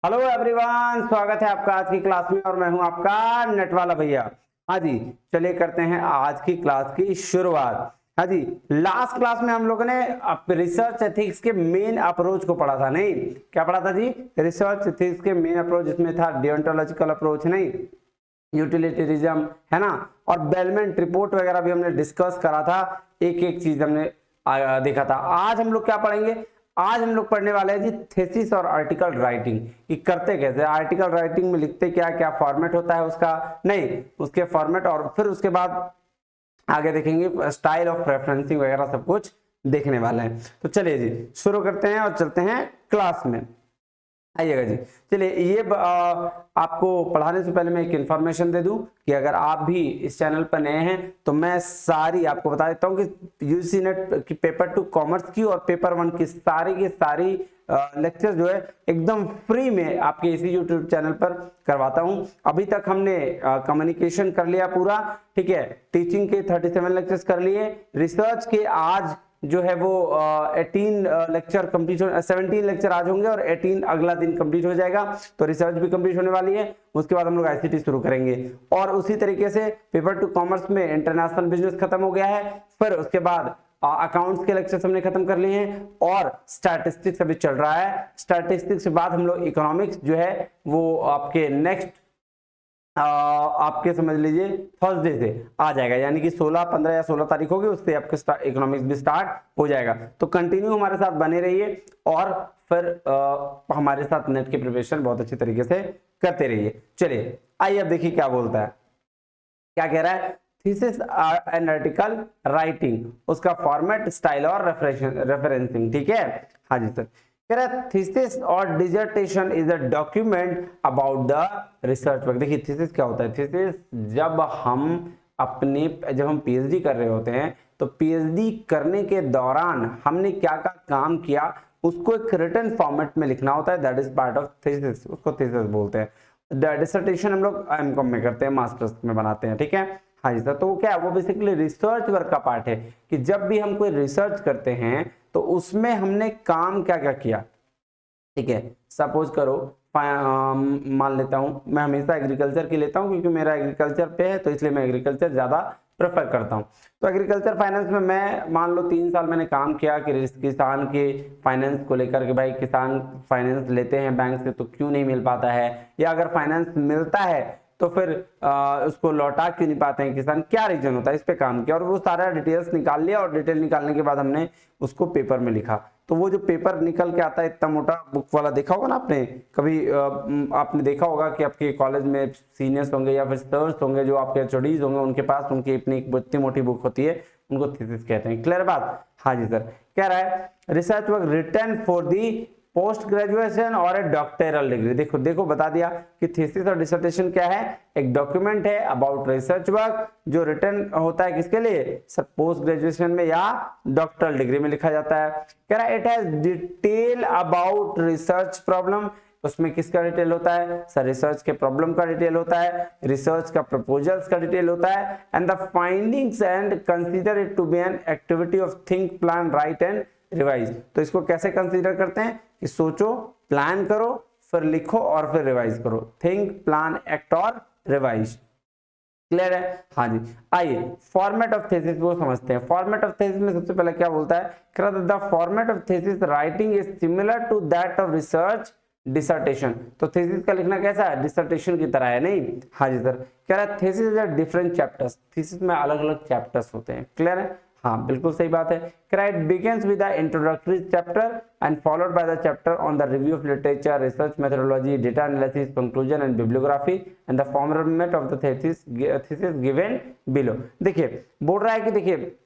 Hello everyone, स्वागत है आपका आज की क्लास में और मैं हूं आपका नेट वाला भैया। हाँ जी, चलिए करते हैं आज की क्लास की शुरुआत। हाँ जी, लास्ट क्लास में हम लोगों ने रिसर्च एथिक्स के मेन अप्रोच को पढ़ा था। नहीं, क्या पढ़ा था जी? रिसर्च एथिक्स के मेन अप्रोच, जिसमें था डियोंटोलॉजिकल अप्रोच, नहीं यूटिलिटेरिज्म, है ना, और बेलमेंट रिपोर्ट वगैरह भी हमने डिस्कस करा था। एक एक चीज हमने देखा था। आज हम लोग क्या पढ़ेंगे? आज हम लोग पढ़ने वाले हैं जी थेसिस और आर्टिकल राइटिंग। कि करते कैसे आर्टिकल राइटिंग में, लिखते क्या, क्या फॉर्मेट होता है उसका, नहीं उसके फॉर्मेट, और फिर उसके बाद आगे देखेंगे स्टाइल ऑफ रेफरेंसिंग वगैरह सब कुछ देखने वाले हैं। तो चलिए जी शुरू करते हैं और चलते हैं क्लास में। आइएगा जी। चलिए ये आपको पढ़ाने से पहले मैं एक इन्फॉर्मेशन दे दूं कि अगर आप भी इस चैनल पर नए हैं तो मैं सारी आपको बता देता हूं कि यूजीसी नेट की पेपर 2 कॉमर्स की और पेपर 1 की सारी लेक्चर जो है एकदम फ्री में आपके इसी यूट्यूब चैनल पर करवाता हूं। अभी तक हमने कम्युनिकेशन कर लिया पूरा, ठीक है। टीचिंग के 37 लेक्चर्स कर लिए, रिसर्च के आज जो है वो 18 लेक्चर कंप्लीट, 17 लेक्चर आज होंगे और 18 अगला दिन कंप्लीट हो जाएगा। तो रिसर्च भी कंप्लीट होने वाली है। उसके बाद हम लोग आईसीटी शुरू करेंगे और उसी तरीके से पेपर 2 कॉमर्स में इंटरनेशनल बिजनेस खत्म हो गया है। फिर उसके बाद अकाउंट्स के लेक्चर्स हमने खत्म कर लिए हैं और स्टैटिस्टिक्स अभी चल रहा है। स्टैटिस्टिक्स के बाद हम लोग इकोनॉमिक्स जो है वो आपके नेक्स्ट आपके समझ लीजिए थर्सडे से आ जाएगा, यानी कि 16, 15 या 16 तारीख होगी, उससे आपके इकोनॉमिक्स भी स्टार्ट हो जाएगा। तो कंटिन्यू हमारे साथ बने रहिए और फिर हमारे साथ नेट की प्रिपरेशन बहुत अच्छी तरीके से करते रहिए। चलिए आइए अब देखिए क्या बोलता है, क्या कह रहा है। थीसिस एंड आर्टिकल राइटिंग, उसका फॉर्मेट, स्टाइल और रेफरेंसिंग, ठीक है। हाँ जी सर। कह रहा है थीसिस और dissertation is a document about the research work. देखिए थीसिस क्या होता है। थीसिस जब हम पीएचडी कर रहे होते हैं तो पीएचडी करने के दौरान हमने क्या क्या काम किया उसको एक रिटन फॉर्मेट में लिखना होता है। That is part of thesis, उसको थीसिस बोलते हैं। डिसर्टेशन हम लोग एमकॉम में करते हैं, मास्टर्स में बनाते हैं, ठीक है। हाँ जी सर। तो क्या है वो बेसिकली रिसर्च वर्क का पार्ट है कि जब भी हम कोई रिसर्च करते हैं तो उसमें हमने काम क्या क्या किया, ठीक है। सपोज करो मान लेता हूं, मैं हमेशा एग्रीकल्चर की लेता हूं क्योंकि मेरा एग्रीकल्चर पे है, तो इसलिए मैं एग्रीकल्चर ज्यादा प्रेफर करता हूं। तो एग्रीकल्चर फाइनेंस में मैं मान लो 3 साल मैंने काम किया कि किसान के फाइनेंस को लेकर के, भाई किसान फाइनेंस लेते हैं बैंक से तो क्यों नहीं मिल पाता है, या अगर फाइनेंस मिलता है तो फिर उसको लौटा क्यों नहीं पाते हैं किसान, क्या रीजन होता है, इस पे काम किया और वो सारा डिटेल्स निकाल लिया। और डिटेल निकालने के बाद हमने उसको पेपर में लिखा। तो वो जो पेपर निकल के आता है इतना मोटा बुक वाला, देखा होगा ना आपने कभी, आपने देखा होगा कि आपके कॉलेज में सीनियर्स होंगे या फिर सर्स होंगे जो आपके एचओडीज होंगे, उनके पास उनकी अपनी इतनी मोटी बुक होती है, उनको थीसिस कहते हैं। क्लियर बात? हाँ जी सर। कह रहा है research work written for the post graduation और ए डॉक्टरल डिग्री। देखो देखो बता दिया कि थीसिस और डिसर्टेशन क्या है, एक डॉक्यूमेंट है अबाउट रिसर्च वर्क जो रिटन होता है किसके लिए, सर पोस्ट ग्रेजुएशन में या डॉक्टरल डिग्री में लिखा जाता है। कह रहा है it has detail about research problem, उसमें किसका डिटेल होता है, सर रिसर्च के प्रॉब्लम का डिटेल होता है, रिसर्च का प्रपोजल्स का डिटेल होता है, and the findings and consider it to be an activity of think plan write and revise. तो इसको कैसे कंसीडर करते हैं कि सोचो, प्लान करो, फिर लिखो और फिर रिवाइज करो। थिंक, प्लान, एक्ट और रिवाइज। क्लियर है? हाँ जी। आइए फॉर्मेट ऑफ थीसिस को समझते हैं। फॉर्मेट ऑफ थीसिस में सबसे पहले क्या बोलता है, the format of thesis writing is similar to that of research dissertation. तो थीसिस का लिखना कैसा है, डिसर्टेशन की तरह है, नहीं? हाँ जी सर। कह रहा है thesis is a different chapters, thesis में अलग अलग चैप्टर्स होते हैं। क्लियर है? हाँ बिल्कुल सही बात है। It begins with the introductory chapter and followed by the chapter on the review of literature, research methodology, data analysis, conclusion and bibliography and the format of the thesis given below। देखिए बोल रहा है कि देखिए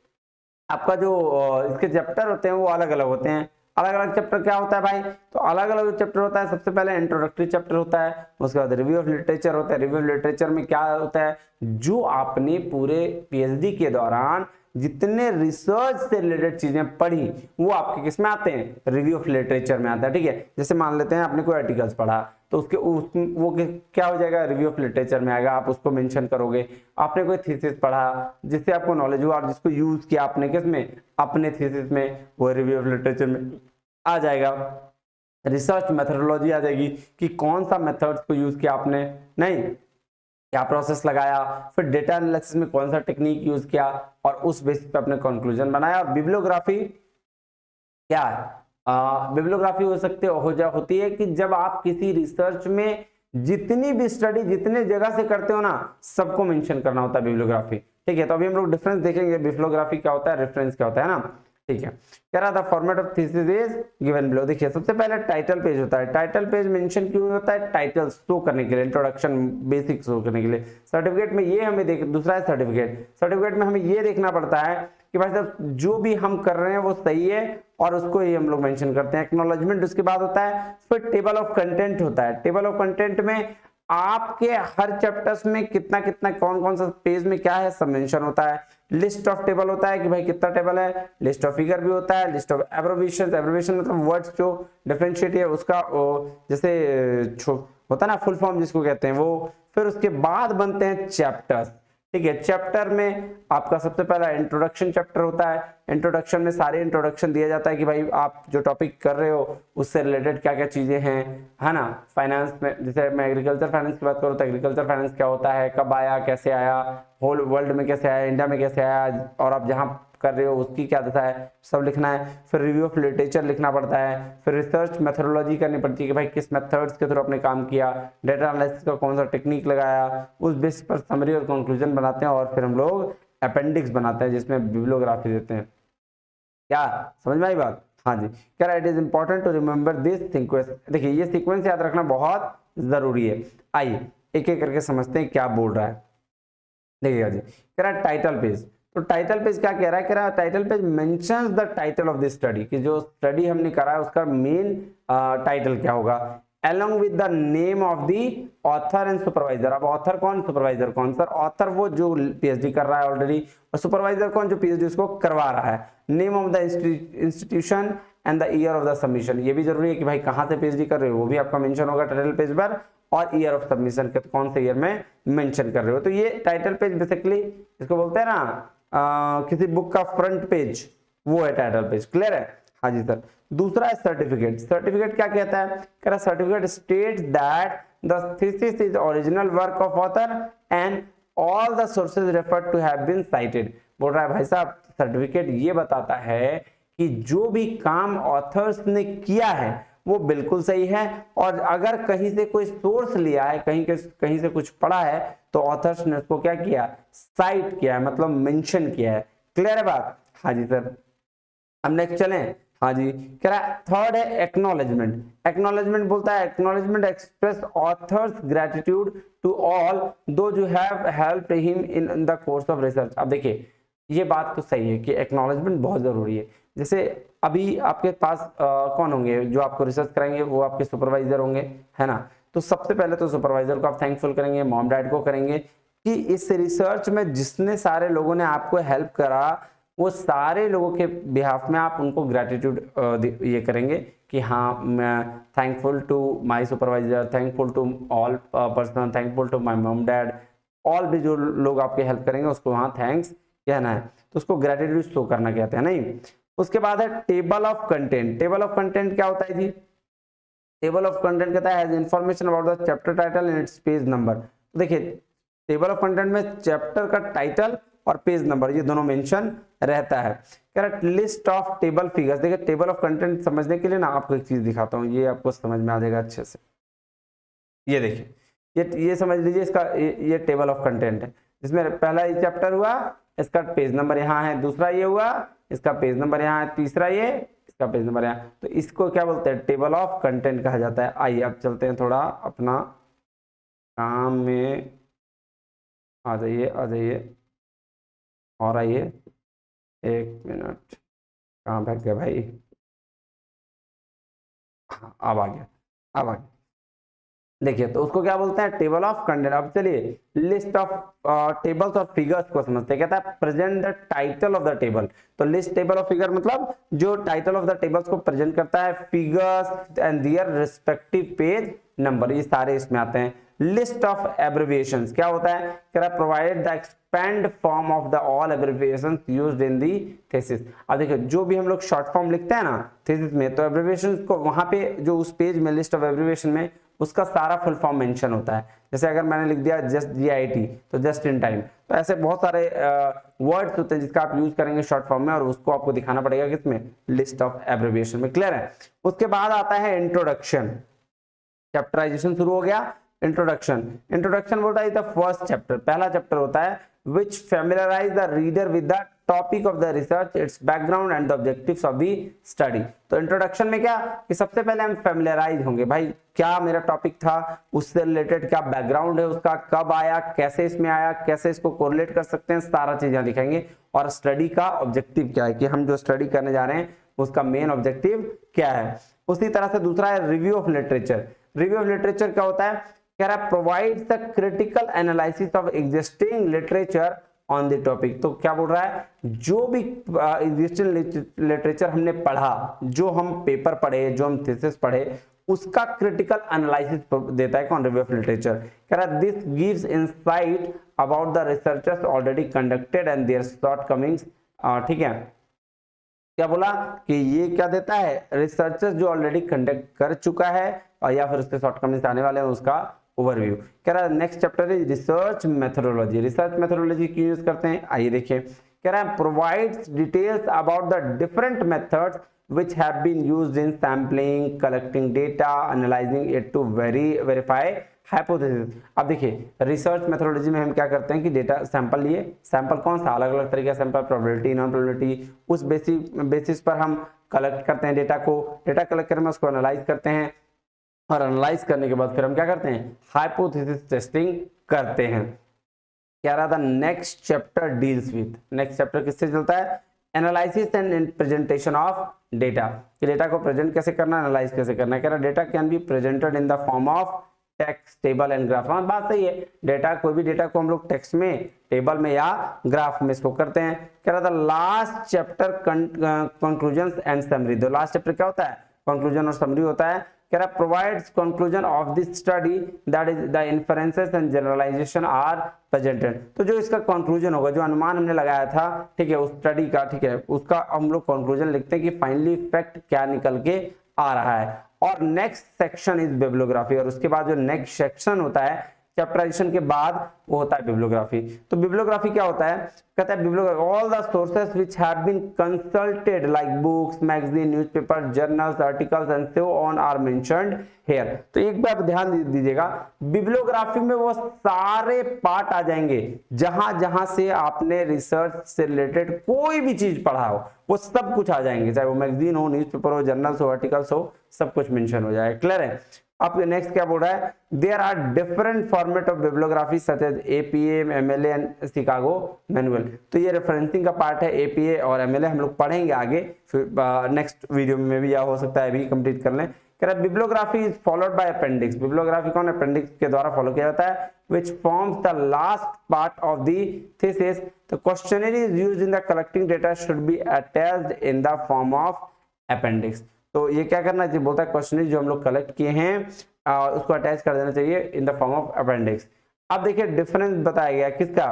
आपका जो इसके chapter होते हैं वो अलग अलग होते हैं। अलग अलग चैप्टर क्या होता है भाई, तो अलग अलग चैप्टर होता है। सबसे पहले इंट्रोडक्टरी चैप्टर होता है, उसके बाद रिव्यू ऑफ लिटरेचर होता है। रिव्यू ऑफ लिटरेचर में क्या होता है, जो आपने पूरे पीएचडी के दौरान जितने रिसर्च से रिलेटेड चीजें पढ़ी वो आपके किस में आते हैं, रिव्यू ऑफ लिटरेचर में आता है, ठीक है। जैसे मान लेते हैं आपने कोई आर्टिकल्स पढ़ा तो उसके वो क्या हो जाएगा, रिव्यू ऑफ लिटरेचर में आएगा, आप उसको मेंशन करोगे। आपने कोई थीसिस पढ़ा जिससे आपको नॉलेज हुआ और जिसको यूज किया आपने किस में, अपने थीसिस में, वो रिव्यू ऑफ लिटरेचर में आ जाएगा। रिसर्च मेथोडोलॉजी आ जाएगी कि कौन सा मेथड्स को यूज किया आपने, नहीं क्या प्रोसेस लगाया, फिर डेटा एनालिसिस में कौन सा टेक्निक यूज किया और उस बेसिस पे अपने कंक्लूजन बनाया। और बिब्लियोग्राफी क्या है, बिब्लियोग्राफी होती है कि जब आप किसी रिसर्च में जितनी भी स्टडी जितने जगह से करते हो ना, सबको मेंशन करना होता है बिब्लियोग्राफी। ठीक है, तो अभी हम लोग डिफरेंस देखेंगे, बिब्लियोग्राफी क्या होता है, रेफरेंस क्या होता है ना। ठीक है, कह रहा था format of thesis is given below. देखिए सबसे पहले टाइटल पेज होता है। टाइटल पेज मेंशन क्यों होता है, टाइटल शो करने के लिए, इंट्रोडक्शन बेसिक शो करने के लिए। सर्टिफिकेट में ये हमें दूसरा है सर्टिफिकेट। सर्टिफिकेट में हमें ये देखना पड़ता है कि भाई साहब जो भी हम कर रहे हैं वो सही है, और उसको ही हम लोग मेंशन करते हैं। एक्नॉलेजमेंट उसके बाद होता है। फिर टेबल ऑफ कंटेंट होता है। टेबल ऑफ कंटेंट में आपके हर चैप्टर्स में कितना कितना कौन कौन सा पेज में क्या है सब मेंशन होता है। लिस्ट ऑफ टेबल होता है कि भाई कितना टेबल है। लिस्ट ऑफ फिगर भी होता है। लिस्ट ऑफ एब्रिविएशन, एब्रिविएशन मतलब वर्ड्स जो डिफरेंशिएट है उसका जैसे होता है ना फुल फॉर्म जिसको कहते हैं वो। फिर उसके बाद बनते हैं चैप्टर्स। ठीक है, चैप्टर में आपका सबसे पहला इंट्रोडक्शन चैप्टर होता है। इंट्रोडक्शन में सारे इंट्रोडक्शन दिया जाता है कि भाई आप जो टॉपिक कर रहे हो उससे रिलेटेड क्या क्या चीजें हैं, है ना। फाइनेंस में जैसे मैं एग्रीकल्चर फाइनेंस की बात करूँ तो एग्रीकल्चर फाइनेंस क्या होता है, कब आया, कैसे आया, होल वर्ल्ड में कैसे आया, इंडिया में कैसे आया, और आप जहाँ कर रहे हो उसकी क्या दशा है, सब लिखना है। फिर रिव्यू ऑफ लिटरेचर लिखना पड़ता है। फिर रिसर्च मेथोडोलॉजी करनी पड़ती है कि भाई किस मेथड्स के थ्रू आपने काम किया, डेटा एनालिसिस का कौन सा टेक्निक लगाया, उस बेस पर समरी और कंक्लूजन बनाते हैं। और फिर हम लोग अपेंडिक्स बनाते हैं जिसमें बिब्लियोग्राफी देते हैं। क्या समझ में आई बात? हाँ जी, कह रहा है it is important to remember this sequence. देखिए ये सीक्वेंस याद रखना बहुत जरूरी है। आइए एक एक करके समझते हैं क्या बोल रहा है। देखिएगा जी, कह रहा है टाइटल पेज। तो टाइटल पेज क्या कह रहा है, कह रहा है title page mentions the title of this study, कि जो स्टडी हमने करा है उसका मेन टाइटल क्या होगा, along with the name of the author and supervisor। अब ऑथर कौन, सुपरवाइजर कौन? सर ऑथर वो जो पीएचडी कर रहा है ऑलरेडी, और सुपरवाइजर कौन, जो पीएचडी उसको करवा रहा है। Name of the institution and the year of the submission. ये भी जरूरी है कि भाई कहां से पीएचडी कर रहे हो वो भी आपका मेंशन होगा टाइटल पेज पर, और ईयर ऑफ सबमिशन के कौन से ईयर में मेंशन कर रहे हो। तो ये टाइटल पेज बेसिकली इसको बोलते हैं ना किसी बुक का फ्रंट पेज, वो है टाइटल पेज। क्लियर है? हाँ जी सर। दूसरा है सर्टिफिकेट। सर्टिफिकेट क्या कहता है, कह रहा certificate states that the thesis is original work of author and all the sources referred to have been cited. बोल रहा है भाई साहब सर्टिफिकेट ये बताता है कि जो भी काम ऑथर्स ने किया है वो बिल्कुल सही है, और अगर कहीं से कोई सोर्स लिया है, कहीं से कुछ पढ़ा है, तो ऑथर्स ने उसको क्या किया, साइट किया है, मतलब मेंशन किया है। क्लियर है बात? हाँ जी सर। अब नेक्स्ट चलें। हाँ जी, कह रहा है थर्ड है एक्नॉलेजमेंट। एक्नॉलेजमेंट बोलता है acknowledgement express author's gratitude to all those who have helped him in the course of research. अब देखिए ये बात तो सही है कि एक्नॉलेजमेंट बहुत जरूरी है। जैसे अभी आपके पास कौन होंगे जो आपको रिसर्च कराएंगे, वो आपके सुपरवाइजर होंगे, है ना। तो सबसे पहले तो सुपरवाइजर को आप थैंकफुल करेंगे, मॉम डैड को करेंगे कि इस रिसर्च में जिसने सारे लोगों ने आपको हेल्प करा, वो सारे लोगों के बिहाफ में आप उनको ग्रेटिट्यूड ये करेंगे कि हाँ मैं thankful to my supervisor, thankful to all person, thankful to my mom dad, all भी जो लोग आपके हेल्प करेंगे उसको वहाँ थैंक्स कहना है। तो उसको ग्रेटिट्यूड शो करना कहते हैं, नहीं। उसके बाद है table of content. Table of content क्या होता है जी? टेबल ऑफ कंटेंट कहता है information about the chapter title and it's page number. देखिए टेबल ऑफ कंटेंट में चैप्टर का टाइटल और पेज नंबर ये दोनों मेंशन रहता है। Correct. List of table figures. देखिए टेबल ऑफ कंटेंट समझने के लिए ना आपको एक चीज दिखाता हूँ, ये आपको समझ में आ जाएगा अच्छे से। ये देखिए ये समझ लीजिए इसका ये टेबल ऑफ कंटेंट है, जिसमें पहला ये चैप्टर हुआ, इसका पेज नंबर यहाँ है, दूसरा ये हुआ, इसका पेज नंबर यहाँ है, तीसरा ये, इसका पेज नंबर यहाँ। तो इसको क्या बोलते हैं, टेबल ऑफ कंटेंट कहा जाता है। आइए अब चलते हैं थोड़ा अपना काम में, आ जाइए आ जाइए और आइए, एक मिनट, कहाँ भाग गया भाई? हाँ अब आ गया, अब आ गया। देखिए तो उसको क्या बोलते हैं, टेबल ऑफ कंटेंट। अब चलिए लिस्ट ऑफ टेबल्स और फिगर्स को समझते हैं। कहता है present the title of the table. तो लिस्ट टेबल ऑफ फिगर मतलब जो टाइटल ऑफ द टेबल्स को प्रेजेंट करता है, figures and their respective page number, ये सारे इसमें आते हैं। लिस्ट ऑफ एब्रिविएशंस क्या होता है, कह रहा है provide the expand form of the all abbreviations used in the thesis. अब देखिए जो भी हम लोग शॉर्ट फॉर्म लिखते हैं ना थीसिस में, तो एब्रिविएशंस को वहां पे जो उस पेज में लिस्ट ऑफ एब्रिविएशन में उसका सारा फुल फॉर्म मेंशन होता है। जैसे अगर मैंने लिख दिया जस्ट GIT तो जस्ट इन टाइम, तो ऐसे बहुत सारे वर्ड्स होते हैं जिसका आप यूज करेंगे शॉर्ट फॉर्म में और उसको आपको दिखाना पड़ेगा किसमें, लिस्ट ऑफ एब्रिविएशन में। क्लियर है। उसके बाद आता है इंट्रोडक्शन, चैप्टराइजेशन शुरू हो गया। इंट्रोडक्शन, इंट्रोडक्शन बोलता है द फर्स्ट चैप्टर, पहला चैप्टर होता है which familiarize the reader with the topic of the research, its background and the objectives of the study। तो इंट्रोडक्शन में क्या कि सबसे पहले हम फैमिलियराइज होंगे, भाई क्या मेरा टॉपिक था, उससे रिलेटेड क्या बैकग्राउंड है उसका, कब आया, कैसे इसमें आया, कैसे इसको कोरिलेट कर सकते हैं, सारा चीजें दिखाएंगे। और स्टडी का ऑब्जेक्टिव क्या है कि हम जो स्टडी करने जा रहे हैं उसका मेन ऑब्जेक्टिव क्या है। उसी तरह से दूसरा है review of literature. Review of literature क्या होता है, कह रहा है provides the critical analysis of existing literature on the topic. तो क्या बोल रहा है, जो भी एग्जिस्टिंग लिटरेचर हमने पढ़ा, जो हम पेपर पढ़े, जो हम थीसिस पढ़े, उसका क्रिटिकल एनालिसिस देता है कौन, रिव्यू ऑफ लिटरेचर। कह रहा है this gives insight about the researchers already conducted and their shortcomings. ठीक है, क्या बोला कि ये क्या देता है, रिसर्चर्स जो ऑलरेडी कंडक्ट कर चुका है और या फिर उसके शॉर्टकमिंग्स आने वाले हैं उसका ओवरव्यू। कह रहा है नेक्स्ट चैप्टर है रिसर्च मेथोडोलॉजी। रिसर्च मेथोडोलॉजी क्यों यूज करते हैं, आइए देखिए। कह रहा है provides details about the different methods which have been used in sampling, collecting data, analyzing it to verify hypothesis। अब देखिए रिसर्च मेथोडोलॉजी में हम क्या करते हैं कि डेटा सैंपल लिए, सैंपल कौन सा, अलग अलग तरीके का सैंपल, प्रोबेबिलिटी, नॉन प्रोबेबिलिटी, उस बेसिस पर हम कलेक्ट करते हैं डेटा को, डेटा कलेक्ट करके उसको एनालाइज करते हैं और एनालाइज करने के बाद फिर हम क्या करते हैं, हाइपोथेसिस टेस्टिंग करते हैं। क्या रहा था, next chapter deals with, next chapter किससे चलता है, analysis and presentation of data, कि डेटा को प्रेजेंट कैसे करना, एनालाइज कैसे करना है। कह रहा data can be presented in the form of text, table and graph. हाँ बात सही है, डेटा कोई भी डेटा को हम लोग टेक्स्ट में, टेबल में या ग्राफ में शो करते हैं। कह रहा था last chapter conclusion and summary. दो लास्ट चैप्टर क्या होता है, कंक्लूजन और समरी होता है। कह रहा provides conclusion of this study that is the inferences and generalisation are presented. तो जो इसका कंक्लूजन होगा, जो अनुमान हमने लगाया था, ठीक है, उस स्टडी का, ठीक है, उसका हम लोग कंक्लूजन लिखते हैं कि फाइनली फैक्ट क्या निकल के आ रहा है। और नेक्स्ट सेक्शन इज बिब्लियोग्राफी, और उसके बाद जो नेक्स्ट सेक्शन होता है चैप्टराइजेशन के बाद वो होता है बिब्लियोग्राफी। तो बिब्लियोग्राफी क्या होता है, कहता है bibliography all the sources which have been consulted like books, magazine, newspaper, journals, articles and so on are mentioned here. तो एक बार ध्यान दीजिएगा, बिब्लियोग्राफी में वो सारे पार्ट आ जाएंगे जहां जहां से आपने रिसर्च से रिलेटेड कोई भी चीज पढ़ा हो, वो सब कुछ आ जाएंगे, चाहे वो मैगजीन हो, न्यूज़पेपर हो, जर्नल्स हो, आर्टिकल्स हो, सब कुछ मेंशन हो जाएगा। क्लियर है। अब नेक्स्ट क्या बोल रहा है, there are different format of bibliography such as APA, MLA and Chicago manual. तो ये रेफरेंसिंग का पार्ट है, APA और MLA हम लोग पढ़ेंगे आगे, फिर नेक्स्ट वीडियो में भी, या हो सकता है अभी कंप्लीट कर लें। कह रहा है bibliography is followed by appendix. Bibliography कौन, अपेंडिक्स के द्वारा फॉलो किया जाता है, which forms the last part of the thesis. The questionnaire is used in the collecting data should be attached in the form of appendix। तो ये क्या करना चाहिए, बोलता है क्वेश्चनरी जो हम लोग कलेक्ट किए हैं उसको अटैच कर देना चाहिए in the form of appendix. अब देखिए डिफरेंस बताया गया किसका,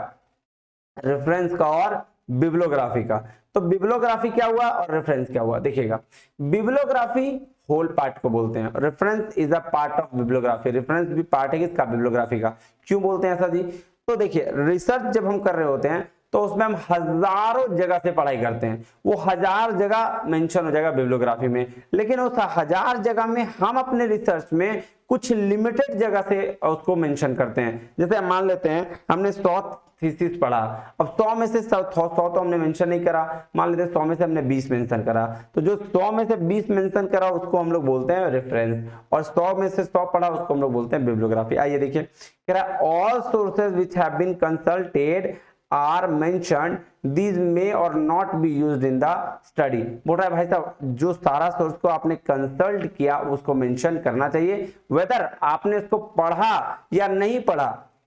रेफरेंस का और बिब्लियोग्राफी का। तो बिब्लियोग्राफी क्या हुआ और रेफरेंस क्या हुआ, देखिएगा। बिब्लियोग्राफी होल पार्ट को बोलते हैं, reference is a part of bibliography. Reference भी पार्ट है किसका, बिब्लियोग्राफी का। क्यों बोलते हैं ऐसा जी, तो देखिए रिसर्च जब हम कर रहे होते हैं तो उसमें हम हजारों जगह से पढ़ाई करते हैं, वो 1000 जगह मेंशन हो जाएगा बिब्लियोग्राफी में, लेकिन उस 1000 जगह में हम अपने रिसर्च में कुछ लिमिटेड जगह से उसको मेंशन करते हैं। जैसे मान लेते हैं हमने 100 थीसिस पढ़ा, अब 100 में से 100 तो हमने मेंशन नहीं करा, मान लेते हैं 100 में से हमने 20 मेंशन करा, तो जो 100 में से 20 मेंशन करा उसको हम लोग बोलते हैं रेफरेंस, और 100 में से 100 पढ़ा उसको हम लोग बोलते हैं बिब्लियोग्राफी। आइए देखिए, कह रहा है all sources which have been consulted are mentioned, these may or not be used in the study। बोल रहा है भाई साहब जो सारा सोर्स को आपने कंसल्ट किया उसको मेंशन करना चाहिए, वेदर आपने इसको पढ़ा या नहीं पढ़ा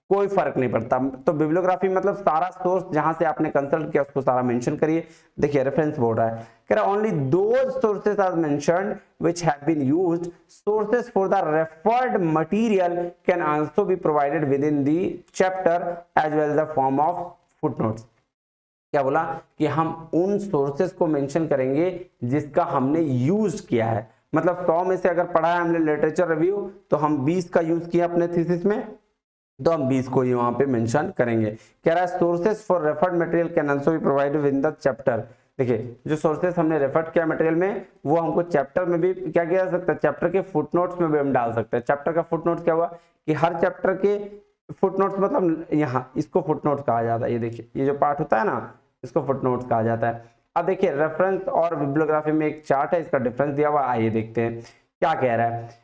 कोई फर्क नहीं पड़ता। तो बिब्लियोग्राफी मतलब सारा सोर्स जहां से आपने कंसल्ट किया उसको सारा मेंशन करिए। देखिए रेफरेंस बोल रहा है, कह रहा only those sources are mentioned which have been used, sources for the referred material can also be provided within the chapter as well the form of footnotes. क्या बोला कि हम उन सोर्सेस को मेंशन करेंगे जिसका हमने यूज किया है। मतलब 100 में से अगर पढ़ा है हमने लिटरेचर रिव्यू तो हम 20 का यूज किया अपने थीसिस में, तो हम 20 को ही वहां पे मेंशन करेंगे। कह रहा है sources for referred material can also be provided in the chapter. देखिए जो सोर्सेस हमने रेफर किया मटेरियल में वो हमको चैप्टर में भी क्या किया जा सकता है, चैप्टर के फुटनोट्स में भी हम डाल सकते हैं। चैप्टर का फुटनोट्स क्या हुआ कि हर चैप्टर के फुटनोट्स, मतलब यहाँ इसको फुटनोट्स कहा जाता है। ये देखिए ये जो पार्ट होता है ना इसको फुटनोट्स कहा जाता है। अब देखिए रेफरेंस और बिब्लियोग्राफी में एक चार्ट है, इसका डिफरेंस दिया हुआ, आइए देखते हैं क्या कह रहा है।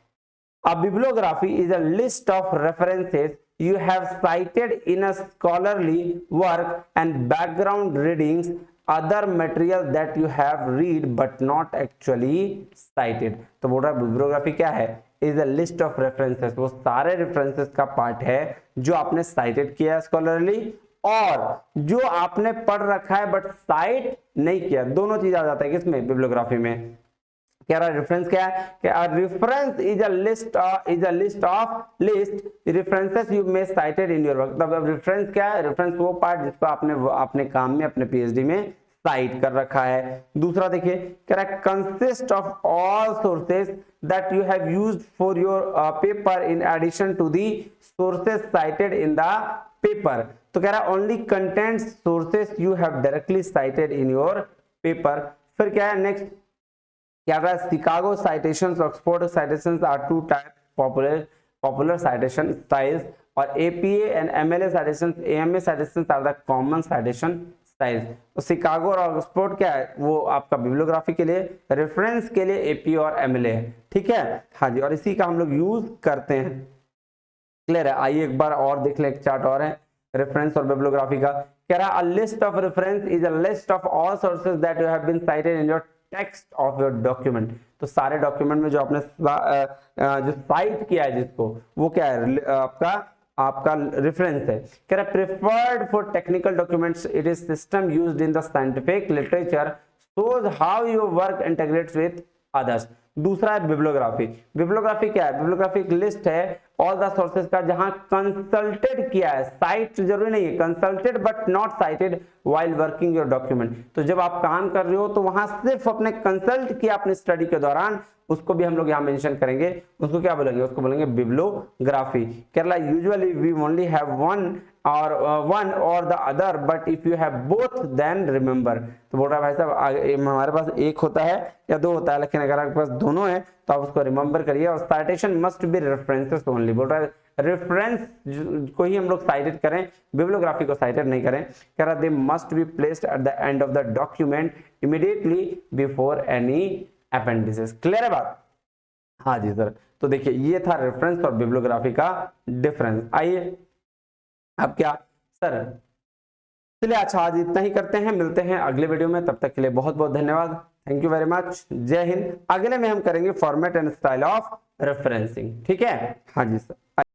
A bibliography is a list of references you have cited in a scholarly work and background readings, other material that you have read but not actually cited। तो बोल रहा है bibliography क्या है, is a list of references, वो सारे references का part है जो आपने cited किया है scholarly और जो आपने पढ़ रखा है बट साइट नहीं किया। दोनों चीज आ जाता है किसमें, बिब्लियोग्राफी में। कह रहा रेफरेंस क्या है कि reference is a list of references you may cited in your work. मतलब रेफरेंस क्या है, रेफरेंस वो पार्ट जिसको आपने अपने काम में अपने पीएचडी में साइट कर रखा है। दूसरा देखिए कह रहा है consist of all sources that you have used for your paper in addition to the sources cited in the paper. तो कह रहा है only content sources you have directly cited in your paper. फिर क्या है नेक्स्ट, क्या रहा है Chicago citations, Oxford citations are two type popular citation styles और APA and MLA citations, AMA citations are the common citation styles. तो Chicago और Oxford क्या है, वो आपका बिब्लियोग्राफी के लिए, रेफरेंस के लिए एपीए और एमएलए है, ठीक है। हाँ जी, और इसी का हम लोग यूज करते हैं। क्लियर है, आइए एक बार और देख ले, एक चार्ट और है रेफरेंस और बिब्लियोग्राफी का। कह रहा है a list of reference is a list of all sources that you have been cited in your text of your document. तो सारे डॉक्यूमेंट में जो आपने जो साइट किया है जिसको, वो क्या है आपका रेफरेंस है। कह रहा है preferred for technical documents it is system used in the scientific literature shows how your work integrates with others. दूसरा है बिब्लियोग्राफी। बिब्लियोग्राफी क्या है, बिब्लियोग्राफी एक लिस्ट है ऑल द सोर्सेज का जहां कंसल्टेड किया है, साइट जरूरी नहीं है, consulted but not cited while working your document. तो जब आप काम कर रहे हो तो वहां सिर्फ अपने कंसल्ट किया अपने स्टडी के दौरान, उसको भी हम लोग यहाँ मेंशन करेंगे। उसको क्या बोलेंगे, उसको बोलेंगे बिब्लियोग्राफी। केरला usually we only have one or the other but if you have both then remember. तो बोल रहा है भाई साहब हमारे पास एक होता है या दो होता है, लेकिन अगर आपके पास दोनों है तो आप उसको रिमेंबर करिए। और citation must be references only. बोल रहा है रेफरेंस को ही हम लोग साइटेड करें, बिब्लियोग्राफी को साइटेड नहीं करें। कह रहा they must be placed at the end of the document immediately before any appendices. Clear है बात? हाँ जी सर। तो देखिए ये था रेफरेंस और बिब्लियोग्राफी का डिफरेंस। आइए अब क्या सर, चलिए अच्छा आज इतना ही करते हैं, मिलते हैं अगले वीडियो में, तब तक के लिए बहुत बहुत धन्यवाद। थैंक यू वेरी मच, जय हिंद। अगले में हम करेंगे format and style of referencing, ठीक है। हाँ जी सर।